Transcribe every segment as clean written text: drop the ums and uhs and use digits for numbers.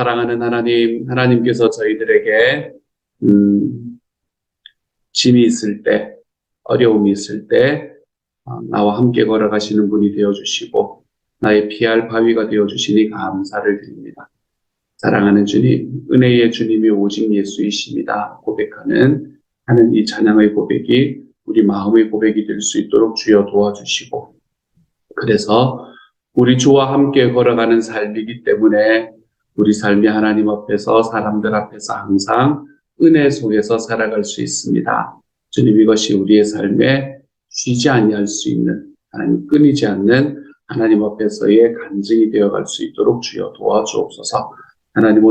사랑하는 하나님, 하나님께서 저희들에게 짐이 있을 때, 어려움이 있을 때 나와 함께 걸어가시는 분이 되어주시고 나의 피할 바위가 되어주시니 감사를 드립니다. 사랑하는 주님, 은혜의 주님이 오직 예수이십니다. 고백하는 하는 이 찬양의 고백이 우리 마음의 고백이 될 수 있도록 주여 도와주시고, 그래서 우리 주와 함께 걸어가는 삶이기 때문에 우리 삶이 하나님 앞에서 사람들 앞에서 항상 은혜 속에서 살아갈 수 있습니다. 주님, 이것이 우리의 삶에 쉬지 아니할 수 있는, 하나님 끊이지 않는 하나님 앞에서의 간증이 되어갈 수 있도록 주여 도와주옵소서. 하나님,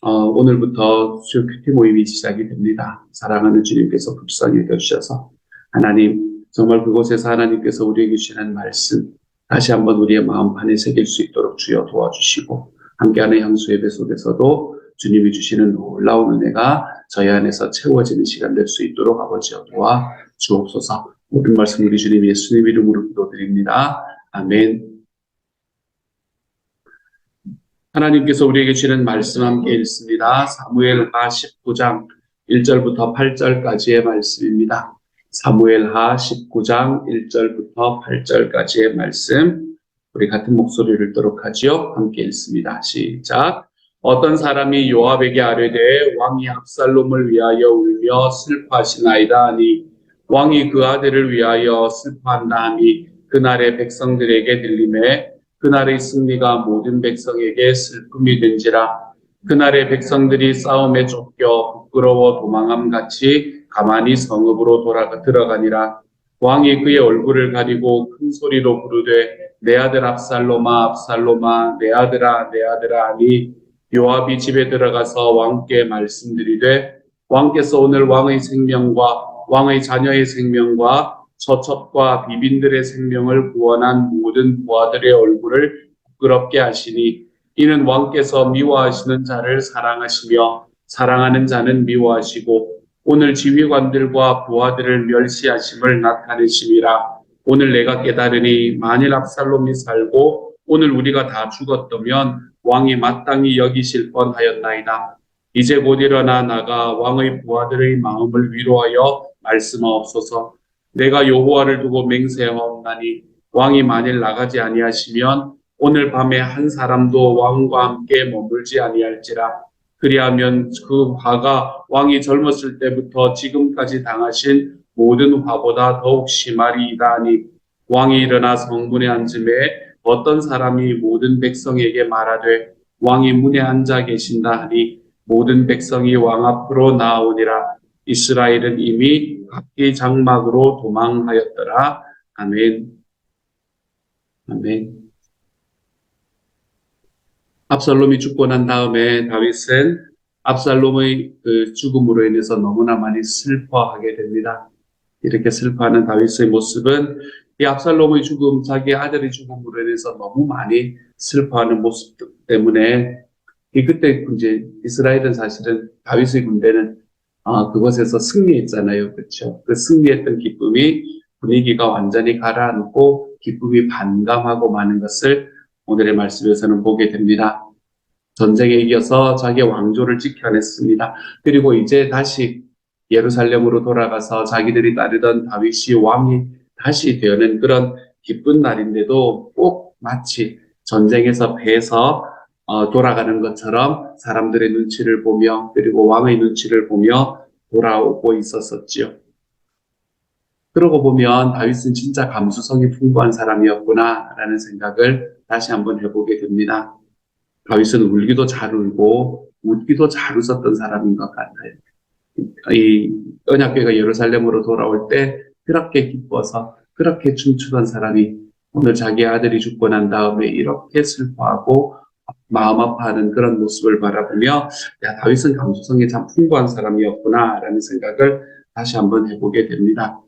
오늘부터 수요 큐티 모임이 시작이 됩니다. 사랑하는 주님께서 불쌍히 여겨주셔서 하나님, 정말 그곳에서 하나님께서 우리에게 주시는 말씀 다시 한번 우리의 마음판에 새길 수 있도록 주여 도와주시고, 함께하는 향수 예배 속에서도 주님이 주시는 놀라운 은혜가 저희 안에서 채워지는 시간 될 수 있도록 아버지여 도와주옵소서. 모든 말씀 우리 주님 예수님 이름으로 기도드립니다. 아멘. 하나님께서 우리에게 주시는 말씀 함께 읽습니다. 사무엘하 19장 1절부터 8절까지의 말씀입니다. 사무엘하 19장 1절부터 8절까지의 말씀, 우리 같은 목소리를 듣도록 하지요. 함께 읽습니다. 시작. 어떤 사람이 요압에게 아뢰되 왕이 압살롬을 위하여 울며 슬퍼하시나이다 하니 왕이 그 아들을 위하여 슬퍼한다 하니 그날의 백성들에게 들리매 그날의 승리가 모든 백성에게 슬픔이 된지라. 그날의 백성들이 싸움에 쫓겨 부끄러워 도망함같이 가만히 성읍으로 들어가니라. 왕이 그의 얼굴을 가리고 큰 소리로 부르되 내 아들 압살롬아 압살롬아 내 아들아 내 아들아 하니 요압이 집에 들어가서 왕께 말씀드리되 왕께서 오늘 왕의 생명과 왕의 자녀의 생명과 처첩과 비빈들의 생명을 구원한 모든 부하들의 얼굴을 부끄럽게 하시니 이는 왕께서 미워하시는 자를 사랑하시며 사랑하는 자는 미워하시고 오늘 지휘관들과 부하들을 멸시하심을 나타내심이라. 오늘 내가 깨달으니 만일 압살롬이 살고 오늘 우리가 다 죽었다면 왕이 마땅히 여기실 뻔하였나이다. 이제 곧 일어나 나가 왕의 부하들의 마음을 위로하여 말씀하옵소서. 내가 여호와를 두고 맹세하옵나니 왕이 만일 나가지 아니하시면 오늘 밤에 한 사람도 왕과 함께 머물지 아니할지라. 그리하면 그 화가 왕이 젊었을 때부터 지금까지 당하신 모든 화보다 더욱 심하리이다 하니 왕이 일어나 성문에 앉음에 어떤 사람이 모든 백성에게 말하되 왕이 문에 앉아 계신다 하니 모든 백성이 왕 앞으로 나아오니라. 이스라엘은 이미 각기 장막으로 도망하였더라. 아멘. 아멘. 압살롬이 죽고 난 다음에 다윗은 압살롬의 그 죽음으로 인해서 너무나 많이 슬퍼하게 됩니다. 이렇게 슬퍼하는 다윗의 모습은 이 압살롬의 죽음, 자기 아들의 죽음으로 인해서 너무 많이 슬퍼하는 모습 때문에 그때 이제 이스라엘은 사실은 다윗의 군대는 그곳에서 승리했잖아요. 그렇죠? 그 승리했던 기쁨이 분위기가 완전히 가라앉고 기쁨이 반감하고 마는 것을 오늘의 말씀에서는 보게 됩니다. 전쟁에 이겨서 자기의 왕조를 지켜냈습니다. 그리고 이제 다시 예루살렘으로 돌아가서 자기들이 따르던 다윗이 왕이 다시 되는 그런 기쁜 날인데도 꼭 마치 전쟁에서 패해서 돌아가는 것처럼 사람들의 눈치를 보며 그리고 왕의 눈치를 보며 돌아오고 있었었지요. 그러고 보면 다윗은 진짜 감수성이 풍부한 사람이었구나라는 생각을 다시 한번 해보게 됩니다. 다윗은 울기도 잘 울고 웃기도 잘 웃었던 사람인 것 같아요. 이 언약궤가 예루살렘으로 돌아올 때 그렇게 기뻐서 그렇게 춤추던 사람이 오늘 자기 아들이 죽고 난 다음에 이렇게 슬퍼하고 마음 아파하는 그런 모습을 바라보며 야, 다윗은 감수성이 참 풍부한 사람이었구나라는 생각을 다시 한번 해보게 됩니다.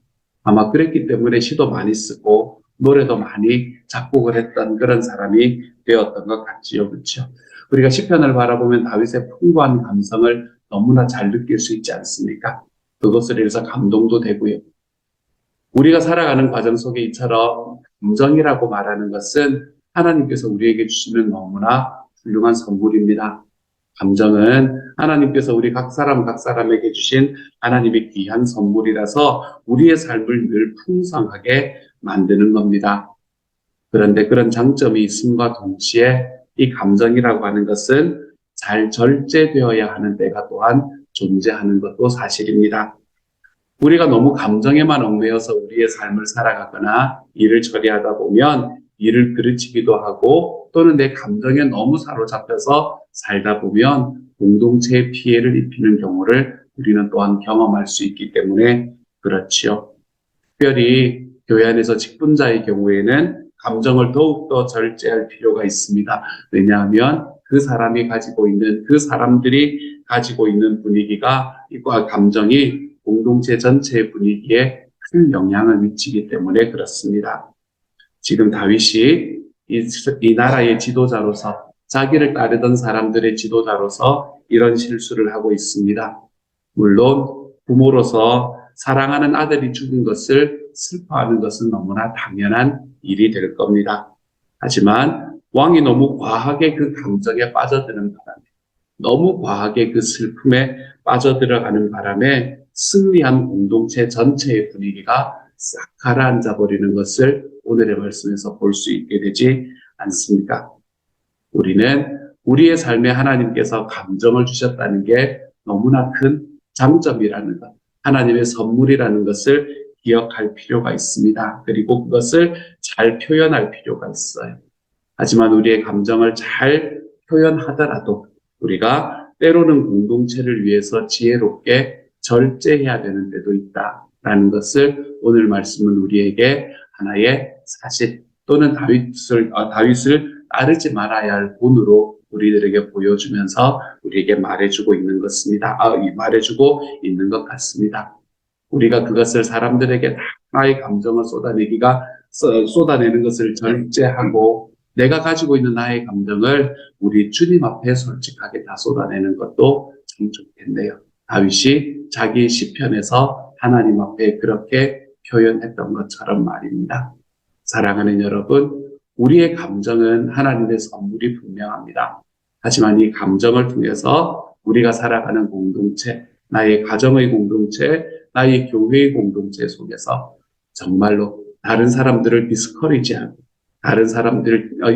아마 그랬기 때문에 시도 많이 쓰고 노래도 많이 작곡을 했던 그런 사람이 되었던 것 같지요. 그렇죠? 우리가 시편을 바라보면 다윗의 풍부한 감성을 너무나 잘 느낄 수 있지 않습니까? 그것을 위해서 감동도 되고요. 우리가 살아가는 과정 속에 이처럼 감정이라고 말하는 것은 하나님께서 우리에게 주시는 너무나 훌륭한 선물입니다. 감정은 하나님께서 우리 각 사람에게 주신 하나님의 귀한 선물이라서 우리의 삶을 늘 풍성하게 만드는 겁니다. 그런데 그런 장점이 있음과 동시에 이 감정이라고 하는 것은 잘 절제되어야 하는 때가 또한 존재하는 것도 사실입니다. 우리가 너무 감정에만 얽매여서 우리의 삶을 살아가거나 일을 처리하다 보면 일을 그르치기도 하고 또는 내 감정에 너무 사로잡혀서 살다 보면 공동체에 피해를 입히는 경우를 우리는 또한 경험할 수 있기 때문에 그렇지요. 특별히 교회 안에서 직분자의 경우에는 감정을 더욱더 절제할 필요가 있습니다. 왜냐하면 그 사람들이 가지고 있는 분위기가, 이과 감정이 공동체 전체의 분위기에 큰 영향을 미치기 때문에 그렇습니다. 지금 다윗이 이 나라의 지도자로서, 자기를 따르던 사람들의 지도자로서 이런 실수를 하고 있습니다. 물론 부모로서 사랑하는 아들이 죽은 것을 슬퍼하는 것은 너무나 당연한 일이 될 겁니다. 하지만 왕이 너무 과하게 그 감정에 빠져드는 바람에, 너무 과하게 그 슬픔에 빠져들어가는 바람에 승리한 공동체 전체의 분위기가 싹 가라앉아 버리는 것을 오늘의 말씀에서 볼 수 있게 되지 않습니까? 우리는 우리의 삶에 하나님께서 감정을 주셨다는 게 너무나 큰 장점이라는 것, 하나님의 선물이라는 것을 기억할 필요가 있습니다. 그리고 그것을 잘 표현할 필요가 있어요. 하지만 우리의 감정을 잘 표현하더라도 우리가 때로는 공동체를 위해서 지혜롭게 절제해야 되는 데도 있다라는 것을 오늘 말씀은 우리에게 하나의 사실 또는 다윗을 따르지 말아야 할 본으로 우리들에게 보여주면서 우리에게 말해주고 있는 말해주고 있는 것 같습니다. 우리가 그것을 사람들에게 다 나의 감정을 쏟아내는 것을 절제하고 내가 가지고 있는 나의 감정을 우리 주님 앞에 솔직하게 다 쏟아내는 것도 참 좋겠네요. 다윗이 자기 시편에서 하나님 앞에 그렇게 표현했던 것처럼 말입니다. 사랑하는 여러분, 우리의 감정은 하나님의 선물이 분명합니다. 하지만 이 감정을 통해서 우리가 살아가는 공동체, 나의 가정의 공동체, 나의 교회의 공동체 속에서 정말로 다른 사람들을 디스커리지하고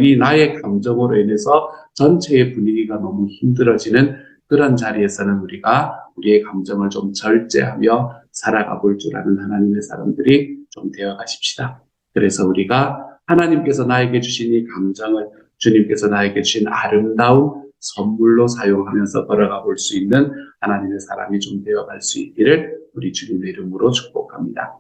이 나의 감정으로 인해서 전체의 분위기가 너무 힘들어지는 그런 자리에서는 우리가 우리의 감정을 좀 절제하며 살아가 볼 줄 아는 하나님의 사람들이 좀 되어 가십시다. 그래서 우리가 하나님께서 나에게 주신 이 감정을 주님께서 나에게 주신 아름다운 선물로 사용하면서 걸어가 볼 수 있는 하나님의 사람이 좀 되어갈 수 있기를 우리 주님의 이름으로 축복합니다.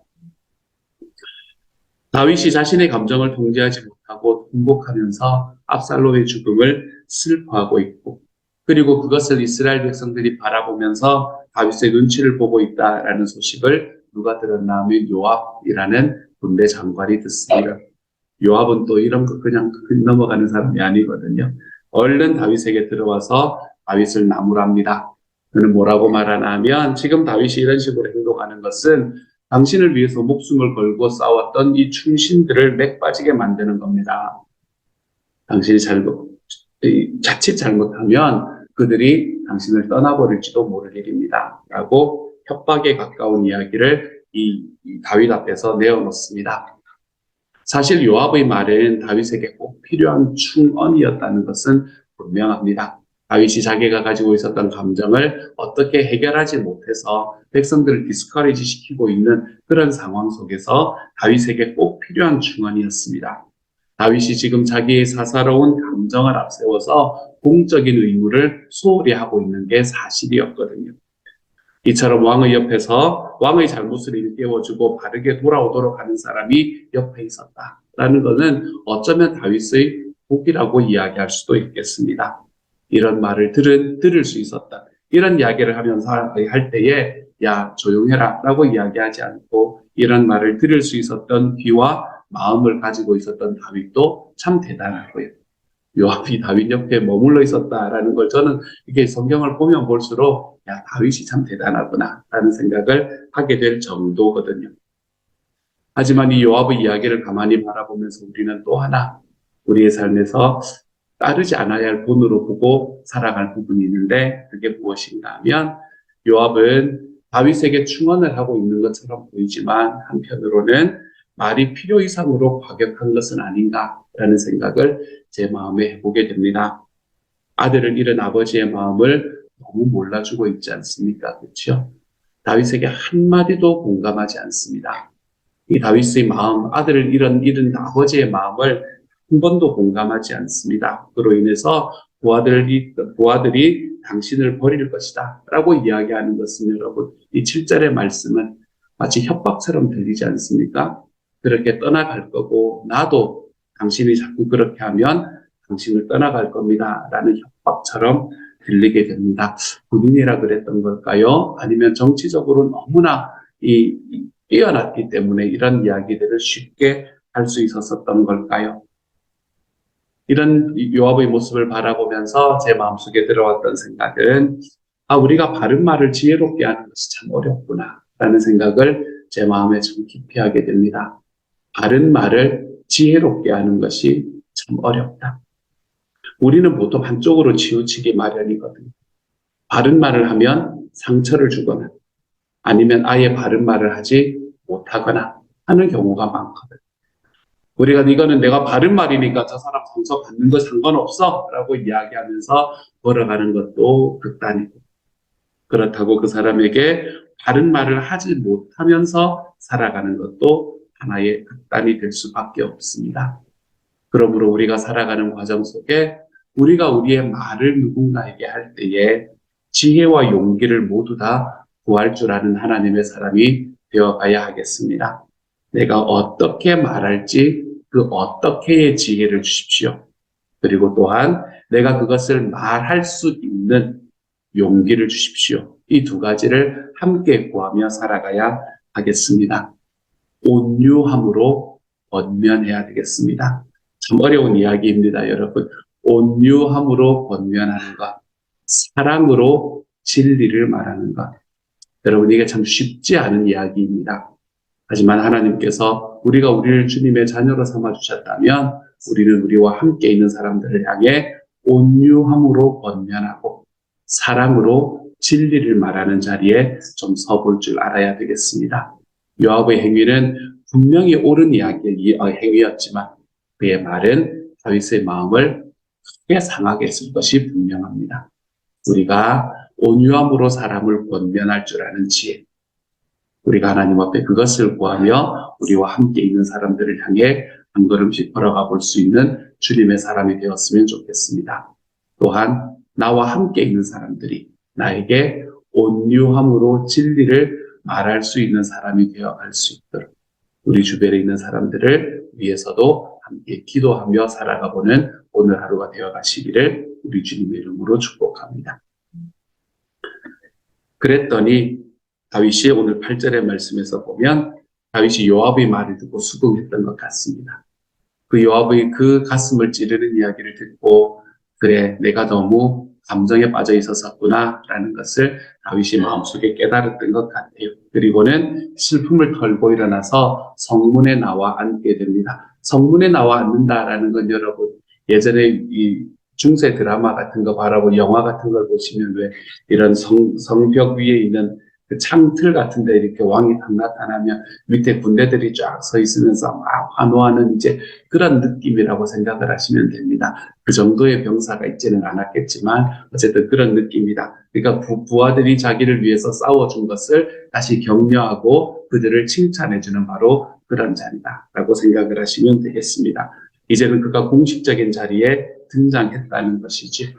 다윗이 자신의 감정을 통제하지 못하고 통곡하면서 압살롬의 죽음을 슬퍼하고 있고, 그리고 그것을 이스라엘 백성들이 바라보면서 다윗의 눈치를 보고 있다라는 소식을 누가 들었나 하면 요압이라는 군대 장관이 듣습니다. 요압은 또 이런 거 그냥 넘어가는 사람이 아니거든요. 얼른 다윗에게 들어와서 다윗을 나무랍니다. 그는 뭐라고 말하나 하면, 지금 다윗이 이런 식으로 행동하는 것은 당신을 위해서 목숨을 걸고 싸웠던 이 충신들을 맥 빠지게 만드는 겁니다. 당신이 자칫 잘못하면 그들이 당신을 떠나버릴지도 모를 일입니다. 라고 협박에 가까운 이야기를 이 다윗 앞에서 내어놓습니다. 사실 요압의 말은 다윗에게 꼭 필요한 충언이었다는 것은 분명합니다. 다윗이 자기가 가지고 있었던 감정을 어떻게 해결하지 못해서 백성들을 디스커리지 시키고 있는 그런 상황 속에서 다윗에게 꼭 필요한 충언이었습니다. 다윗이 지금 자기의 사사로운 감정을 앞세워서 공적인 의무를 소홀히 하고 있는 게 사실이었거든요. 이처럼 왕의 옆에서 왕의 잘못을 일깨워주고 바르게 돌아오도록 하는 사람이 옆에 있었다라는 것은 어쩌면 다윗의 복이라고 이야기할 수도 있겠습니다. 이런 말을 들을 수 있었다. 이런 이야기를 하면서 할 때에 야 조용해라 라고 이야기하지 않고 이런 말을 들을 수 있었던 귀와 마음을 가지고 있었던 다윗도 참 대단하고요. 요압이 다윗 옆에 머물러 있었다라는 걸 저는 이게 성경을 보면 볼수록 야 다윗이 참 대단하구나 라는 생각을 하게 될 정도거든요. 하지만 이 요압의 이야기를 가만히 바라보면서 우리는 또 하나 우리의 삶에서 따르지 않아야 할 본으로 보고 살아갈 부분이 있는데 그게 무엇인가 하면 요압은 다윗에게 충언을 하고 있는 것처럼 보이지만 한편으로는 말이 필요 이상으로 과격한 것은 아닌가라는 생각을 제 마음에 해보게 됩니다. 아들을 잃은 아버지의 마음을 너무 몰라주고 있지 않습니까? 그렇죠? 다윗에게 한마디도 공감하지 않습니다. 이 다윗의 마음, 아들을 잃은 아버지의 마음을 한 번도 공감하지 않습니다. 그로 인해서 부하들이 당신을 버릴 것이다 라고 이야기하는 것은 여러분, 이 7절의 말씀은 마치 협박처럼 들리지 않습니까? 그렇게 떠나갈 거고 나도 당신이 자꾸 그렇게 하면 당신을 떠나갈 겁니다 라는 협박처럼 들리게 됩니다. 본인이라 그랬던 걸까요? 아니면 정치적으로 너무나 뛰어났기 때문에 이런 이야기들을 쉽게 할 수 있었던 걸까요? 이런 요압의 모습을 바라보면서 제 마음속에 들어왔던 생각은 우리가 바른 말을 지혜롭게 하는 것이 참 어렵구나 라는 생각을 제 마음에 좀 깊이 하게 됩니다. 바른 말을 지혜롭게 하는 것이 참 어렵다. 우리는 보통 한쪽으로 치우치기 마련이거든요. 바른 말을 하면 상처를 주거나 아니면 아예 바른 말을 하지 못하거나 하는 경우가 많거든요. 우리가 이거는 내가 바른 말이니까 저 사람 상처 받는 거 상관없어 라고 이야기하면서 걸어가는 것도 극단이고 그렇다고 그 사람에게 바른 말을 하지 못하면서 살아가는 것도 하나의 극단이 될 수밖에 없습니다. 그러므로 우리가 살아가는 과정 속에 우리가 우리의 말을 누군가에게 할 때에 지혜와 용기를 모두 다 구할 줄 아는 하나님의 사람이 되어가야 하겠습니다. 내가 어떻게 말할지 그 어떻게의 지혜를 주십시오. 그리고 또한 내가 그것을 말할 수 있는 용기를 주십시오. 이 두 가지를 함께 구하며 살아가야 하겠습니다. 온유함으로 권면해야 되겠습니다. 참 어려운 이야기입니다, 여러분. 온유함으로 권면하는 것, 사랑으로 진리를 말하는 것. 여러분, 이게 참 쉽지 않은 이야기입니다. 하지만 하나님께서 우리가 우리를 주님의 자녀로 삼아주셨다면 우리는 우리와 함께 있는 사람들을 향해 온유함으로 권면하고 사랑으로 진리를 말하는 자리에 좀 서볼 줄 알아야 되겠습니다. 요압의 행위는 분명히 옳은 행위였지만 그의 말은 다윗의 마음을 크게 상하게 했을 것이 분명합니다. 우리가 온유함으로 사람을 권면할 줄 아는 지혜, 우리가 하나님 앞에 그것을 구하며 우리와 함께 있는 사람들을 향해 한 걸음씩 걸어가 볼 수 있는 주님의 사람이 되었으면 좋겠습니다. 또한 나와 함께 있는 사람들이 나에게 온유함으로 진리를 말할 수 있는 사람이 되어갈 수 있도록 우리 주변에 있는 사람들을 위해서도 함께 기도하며 살아가보는 오늘 하루가 되어가시기를 우리 주님의 이름으로 축복합니다. 그랬더니 다윗이 오늘 8절의 말씀에서 보면 다윗이 요압의 말을 듣고 수긍했던 것 같습니다. 그 요압의 그 가슴을 찌르는 이야기를 듣고 그래 내가 너무 감정에 빠져 있었구나 라는 것을 다윗이 마음속에 깨달았던 것 같아요. 그리고는 슬픔을 털고 일어나서 성문에 나와 앉게 됩니다. 성문에 나와 앉는다라는 건 여러분 예전에 이 중세 드라마 같은 거 바라보고 영화 같은 걸 보시면 왜 이런 성벽 위에 있는 그 창틀 같은 데 이렇게 왕이 딱 나타나면 밑에 군대들이 쫙 서 있으면서 막 환호하는 이제 그런 느낌이라고 생각을 하시면 됩니다. 그 정도의 병사가 있지는 않았겠지만 어쨌든 그런 느낌이다. 그러니까 부하들이 자기를 위해서 싸워준 것을 다시 격려하고 그들을 칭찬해주는 바로 그런 자리다라고 생각을 하시면 되겠습니다. 이제는 그가 공식적인 자리에 등장했다는 것이지.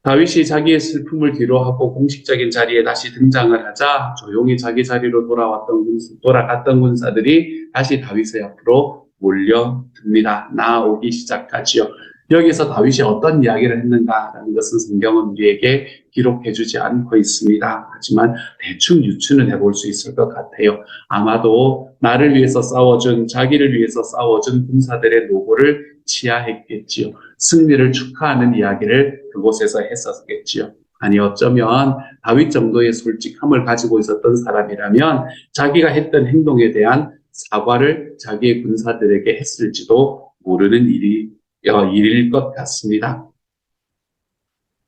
다윗이 자기의 슬픔을 뒤로하고 공식적인 자리에 다시 등장을 하자 조용히 자기 자리로 돌아갔던 군사들이 다시 다윗의 앞으로 몰려듭니다. 나오기 시작하지요. 여기서 다윗이 어떤 이야기를 했는가라는 것은 성경은 우리에게 기록해주지 않고 있습니다. 하지만 대충 유추는 해볼 수 있을 것 같아요. 아마도 나를 위해서 싸워준, 자기를 위해서 싸워준 군사들의 노고를 치하했겠지요. 승리를 축하하는 이야기를 그곳에서 했었겠지요. 아니 어쩌면 다윗 정도의 솔직함을 가지고 있었던 사람이라면 자기가 했던 행동에 대한 사과를 자기의 군사들에게 했을지도 모르는 일이 일일 것 같습니다.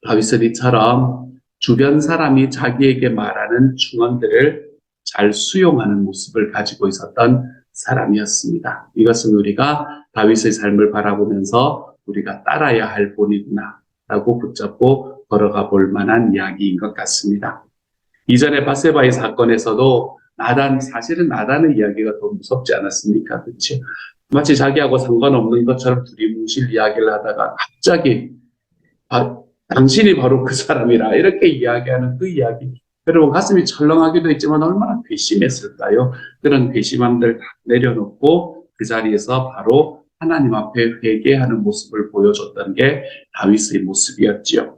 다윗은 이처럼 주변 사람이 자기에게 말하는 충언들을 잘 수용하는 모습을 가지고 있었던 사람이었습니다. 이것은 우리가 다윗의 삶을 바라보면서 우리가 따라야 할 본이구나 라고 붙잡고 걸어가 볼 만한 이야기인 것 같습니다. 이전에 바세바의 사건에서도 사실은 나단의 이야기가 더 무섭지 않았습니까? 그렇죠? 마치 자기하고 상관없는 것처럼 두리뭉실 이야기를 하다가 갑자기 당신이 바로 그 사람이라 이렇게 이야기하는 그 이야기. 여러분 가슴이 철렁하기도 했지만 얼마나 괘씸했을까요? 그런 괘씸함들 다 내려놓고 그 자리에서 바로 하나님 앞에 회개하는 모습을 보여줬던 게 다윗의 모습이었지요.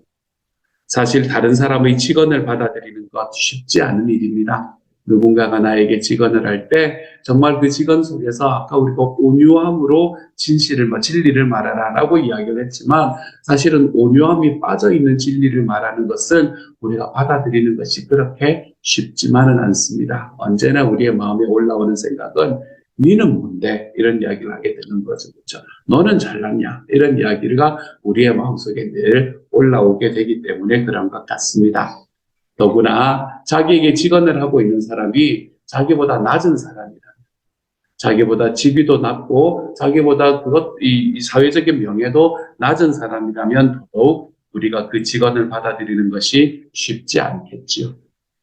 사실 다른 사람의 직언을 받아들이는 것 쉽지 않은 일입니다. 누군가가 나에게 직언을 할 때 정말 그 직언 속에서 아까 우리가 온유함으로 진리를 말하라라고 이야기를 했지만 사실은 온유함이 빠져있는 진리를 말하는 것은 우리가 받아들이는 것이 그렇게 쉽지만은 않습니다. 언제나 우리의 마음에 올라오는 생각은 니는 뭔데? 이런 이야기를 하게 되는 거죠. 그렇죠? 너는 잘났냐? 이런 이야기가 우리의 마음속에 늘 올라오게 되기 때문에 그런 것 같습니다. 더구나 자기에게 직언을 하고 있는 사람이 자기보다 낮은 사람이다. 자기보다 직위도 낮고 자기보다 이 사회적인 명예도 낮은 사람이라면 더욱 우리가 그 직언을 받아들이는 것이 쉽지 않겠지요.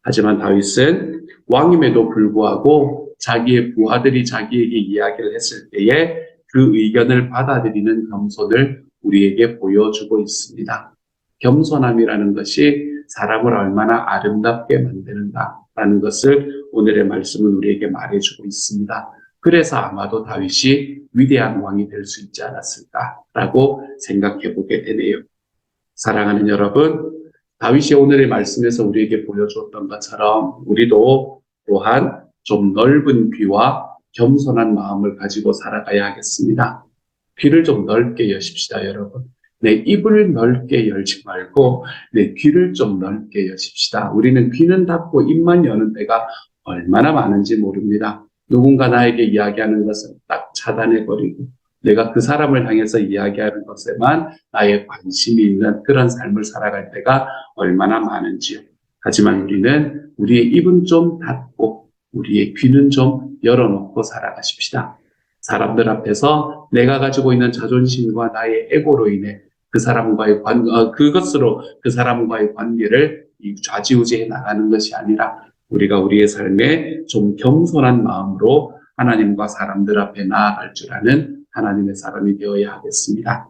하지만 다윗은 왕임에도 불구하고 자기의 부하들이 자기에게 이야기를 했을 때에 그 의견을 받아들이는 겸손을 우리에게 보여주고 있습니다. 겸손함이라는 것이 사람을 얼마나 아름답게 만드는가라는 것을 오늘의 말씀은 우리에게 말해주고 있습니다. 그래서 아마도 다윗이 위대한 왕이 될 수 있지 않았을까라고 생각해 보게 되네요. 사랑하는 여러분, 다윗이 오늘의 말씀에서 우리에게 보여주었던 것처럼 우리도 또한 좀 넓은 귀와 겸손한 마음을 가지고 살아가야 하겠습니다. 귀를 좀 넓게 여십시다, 여러분. 내 입을 넓게 열지 말고 내 귀를 좀 넓게 여십시다. 우리는 귀는 닫고 입만 여는 때가 얼마나 많은지 모릅니다. 누군가 나에게 이야기하는 것을 딱 차단해버리고 내가 그 사람을 향해서 이야기하는 것에만 나의 관심이 있는 그런 삶을 살아갈 때가 얼마나 많은지요. 하지만 우리는 우리의 입은 좀 닫고 우리의 귀는 좀 열어놓고 살아가십시다. 사람들 앞에서 내가 가지고 있는 자존심과 나의 에고로 인해 그것으로 그 사람과의 관계를 좌지우지해 나가는 것이 아니라 우리가 우리의 삶에 좀 겸손한 마음으로 하나님과 사람들 앞에 나아갈 줄 아는 하나님의 사람이 되어야 하겠습니다.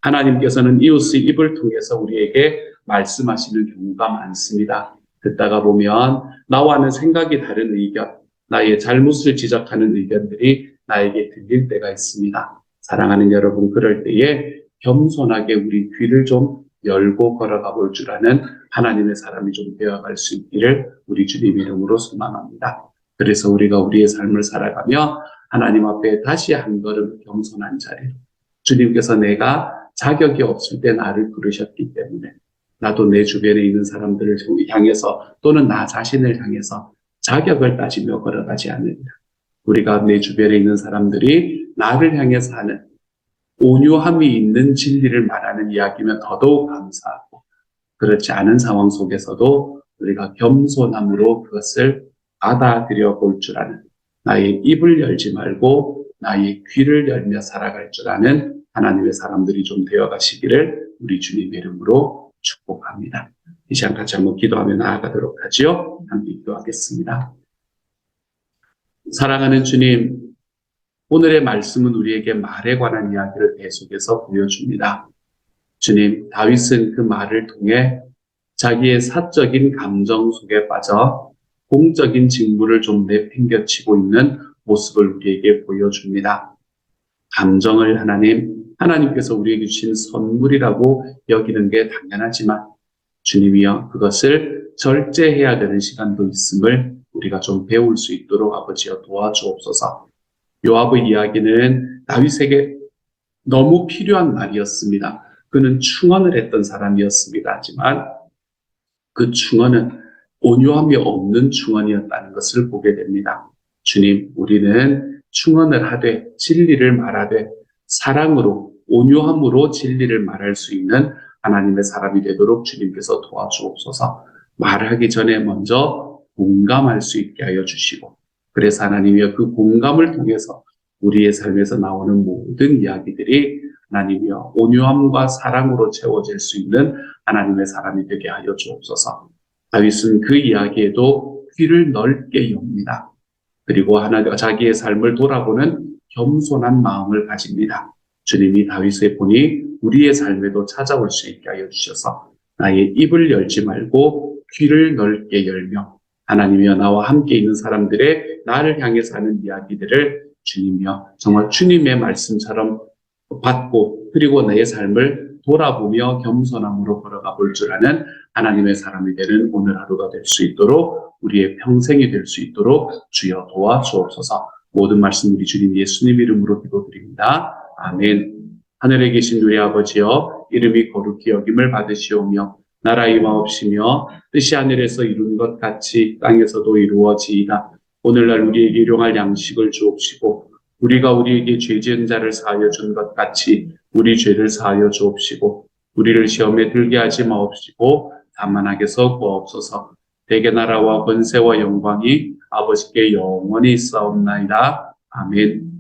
하나님께서는 이웃의 입을 통해서 우리에게 말씀하시는 경우가 많습니다. 듣다가 보면 나와는 생각이 다른 의견, 나의 잘못을 지적하는 의견들이 나에게 들릴 때가 있습니다. 사랑하는 여러분, 그럴 때에 겸손하게 우리 귀를 좀 열고 걸어가 볼 줄 아는 하나님의 사람이 좀 되어갈 수 있기를 우리 주님 이름으로 소망합니다. 그래서 우리가 우리의 삶을 살아가며 하나님 앞에 다시 한 걸음 겸손한 자리로 주님께서 내가 자격이 없을 때 나를 부르셨기 때문에 나도 내 주변에 있는 사람들을 향해서 또는 나 자신을 향해서 자격을 따지며 걸어가지 않는다. 우리가 내 주변에 있는 사람들이 나를 향해서 하는 온유함이 있는 진리를 말하는 이야기면 더더욱 감사하고 그렇지 않은 상황 속에서도 우리가 겸손함으로 그것을 받아들여 볼 줄 아는 나의 입을 열지 말고 나의 귀를 열며 살아갈 줄 아는 하나님의 사람들이 좀 되어가시기를 우리 주님 이름으로 축복합니다. 이 시간 같이 한번 기도하며 나아가도록 하지요. 함께 기도하겠습니다. 사랑하는 주님, 오늘의 말씀은 우리에게 말에 관한 이야기를 계속해서 보여줍니다. 주님, 다윗은 그 말을 통해 자기의 사적인 감정 속에 빠져 공적인 직무를 좀 내팽겨치고 있는 모습을 우리에게 보여줍니다. 감정을 하나님께서 우리에게 주신 선물이라고 여기는 게 당연하지만 주님이여 그것을 절제해야 되는 시간도 있음을 우리가 좀 배울 수 있도록 아버지여 도와주옵소서. 요압의 이야기는 다윗에게 너무 필요한 말이었습니다. 그는 충언을 했던 사람이었습니다. 하지만 그 충언은 온유함이 없는 충언이었다는 것을 보게 됩니다. 주님, 우리는 충언을 하되 진리를 말하되 사랑으로, 온유함으로 진리를 말할 수 있는 하나님의 사람이 되도록 주님께서 도와주옵소서. 말하기 전에 먼저 공감할 수 있게 하여 주시고, 그래서 하나님이여 그 공감을 통해서 우리의 삶에서 나오는 모든 이야기들이 하나님이여 온유함과 사랑으로 채워질 수 있는 하나님의 사람이 되게 하여 주옵소서. 다윗은 그 이야기에도 귀를 넓게 엽니다. 그리고 하나님과 자기의 삶을 돌아보는 겸손한 마음을 가집니다. 주님이 다윗의 본이 우리의 삶에도 찾아올 수 있게 하여 주셔서 나의 입을 열지 말고 귀를 넓게 열며 하나님이여 나와 함께 있는 사람들의 나를 향해서 하는 이야기들을 주님이여 정말 주님의 말씀처럼 받고 그리고 내 삶을 돌아보며 겸손함으로 걸어가 볼 줄 아는 하나님의 사람이 되는 오늘 하루가 될 수 있도록 우리의 평생이 될 수 있도록 주여 도와주옵소서. 모든 말씀 우리 주님 예수님 이름으로 기도드립니다. 아멘. 하늘에 계신 우리 아버지여 이름이 거룩히 여김을 받으시오며 나라 임하옵시며 뜻이 하늘에서 이룬 것 같이 땅에서도 이루어지이다. 오늘날 우리에게 일용할 양식을 주옵시고 우리가 우리에게 죄 지은 자를 사하여 준 것 같이 우리 죄를 사하여 주옵시고 우리를 시험에 들게 하지 마옵시고 다만 악에서 구하옵소서. 대개 나라와 권세와 영광이 아버지께 영원히 있사옵나이다. 아멘.